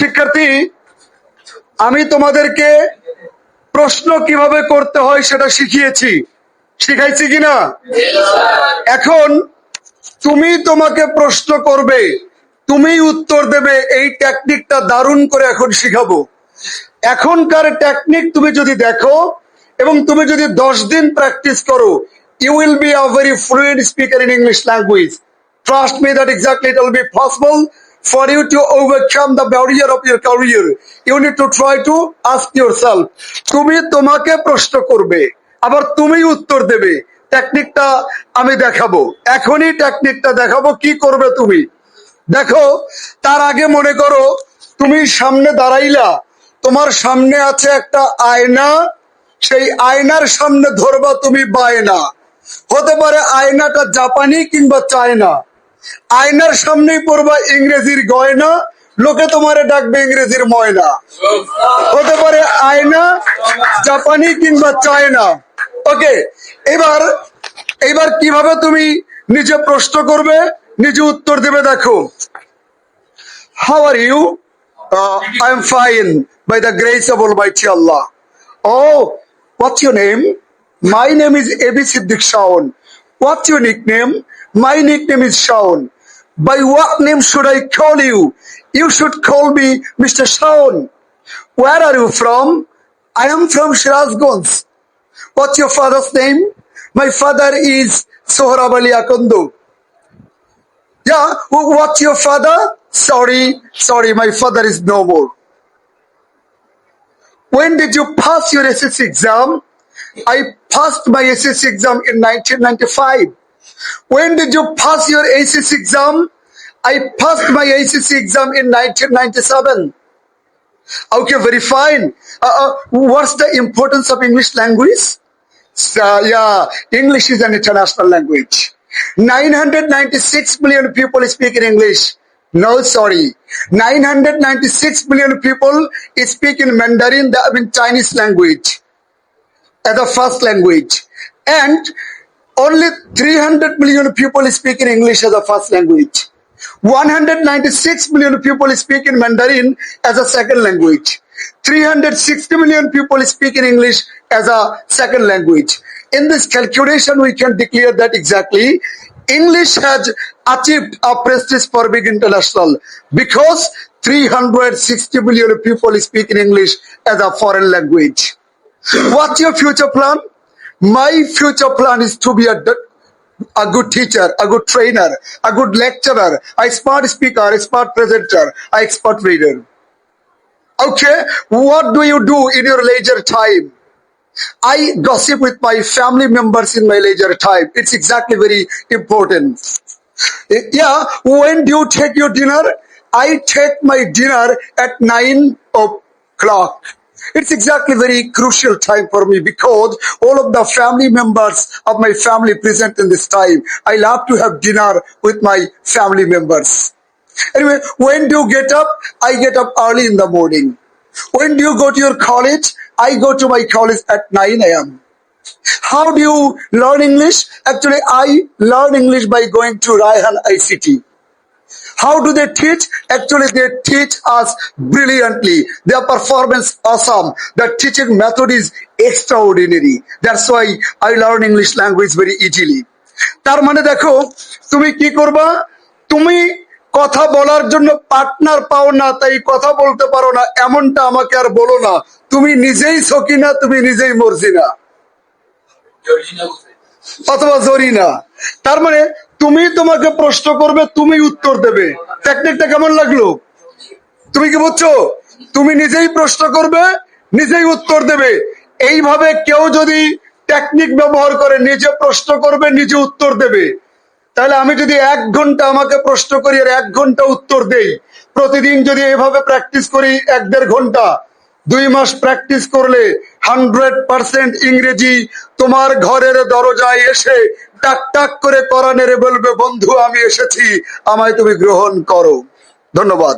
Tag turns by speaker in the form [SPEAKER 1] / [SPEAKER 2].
[SPEAKER 1] শিক্ষার্থী, আমি তোমাদেরকে প্রশ্ন কিভাবে করতে হয় সেটা শিখাইছি কিনা? এখন তুমি তোমাকে প্রশ্ন করবে, তুমি উত্তর দেবে, এই টেকনিকটা দারুণ করে এখন শিখাবো। এখনকার টেকনিক তুমি যদি দেখো এবং তুমি যদি 10 দিন প্র্যাকটিস করো, you will be a very fluent speaker in English language. Trust me that exactly it will be possible for you to overcome the barrier of your career. You need to try to ask yourself. তুমি তোমাকে প্রশ্ন করবে, আবার তুমি উত্তর দেবে। টেকনিকটা আমি দেখাবো, এখনই টেকনিকটা দেখাবো। কি করবে তুমি দেখো। তার আগে মনে করো তুমি সামনে দাঁড়াইলা, তোমার সামনে আছে একটা আয়না, সেই আয়নার সামনে ধরবা তুমি বায়না। হতে পারে আয়নাটা জাপানি কিংবা চায়না। আয়নার সামনেই পড়বা ইংরেজির গয়না, লোকে তোমারে ডাকবে ইংরেজির ময়না। হতে পারে আয়না জাপানি কিংবা চায়না। ওকে, এবার কিভাবে তুমি নিজে প্রশ্ন করবে, নিজে উত্তর দেবে দেখো। How are you? I'm fine by the grace of Almighty Allah. Oh, what's your name? My name is A.B. Siddiq Shaun. What's your nickname? My nickname is Shaun. By what name should I call you? You should call me Mr. Shaun. Where are you from? I am from Shirazganj. What's your father's name? My father is Sohrab Ali Akondo. Yeah, what's your father? Sorry, my father is no more. When did you pass your SSC exam? I passed my SSC exam in 1995. When did you pass your ACC exam? I passed my ACC exam in 1997. Okay, very fine. What's the importance of English language? Yeah, English is an international language. 996 million people speak in English. No, sorry. 996 million people speak in Mandarin, I mean Chinese language, as a first language. And only 300 million people speak in English as a first language. 196 million people speak in Mandarin as a second language. 360 million people speak in English as a second language. In this calculation, we can declare that exactly English has achieved a prestige for big international because 360 million people speak in English as a foreign language. What's your future plan? My future plan is to be a good teacher, a good trainer, a good lecturer, a smart speaker, a smart presenter, a expert reader. Okay, what do you do in your leisure time? I gossip with my family members in my leisure time. It's exactly very important. Yeah, when do you take your dinner? I take my dinner at 9 o'clock. It's exactly very crucial time for me because all of the family members of my family present in this time. I love to have dinner with my family members. Anyway, when do you get up? I get up early in the morning. When do you go to your college? I go to my college at 9 a.m. How do you learn English? Actually, I learn English by going to Raihan ICT. How do they teach? Actually, they teach us brilliantly. Their performance awesome. Their teaching method is extraordinary. That's why I learn English language very easily. তার মানে দেখো, তুমি কি করবা? তুমি কথা বলার জন্য পার্টনার পাও না, তাই কথা বলতে পারো না, এমনটা আমাকে আর বলো না। তুমি নিজেই সকিনা, তুমি নিজেই মর্জিনা অথবা জরিনা। তার মানে তুমি তোমাকে প্রশ্ন করবে, তুমি উত্তর দেবে। টেকনিকটা কেমন লাগলো? তুমি কি বুঝছো? তুমি নিজেই প্রশ্ন করবে, নিজেই উত্তর দেবে। এইভাবে কেউ যদি টেকনিক ব্যবহার করে, নিজে প্রশ্ন করবে, নিজে উত্তর দেবে, তাহলে আমি যদি 1 ঘন্টা আমাকে প্রশ্ন করি আর 1 ঘন্টা উত্তর দেই, প্রতিদিন যদি এভাবে প্র্যাকটিস করি 1-1.5 ঘন্টা, 2 মাস প্র্যাকটিস করলে 100% ইংরেজি তোমার ঘরের দরজায় এসে টাক টাক করে কোরআনের বলবে, বন্ধু আমি এসেছি, আমায় তুমি গ্রহণ করো। ধন্যবাদ।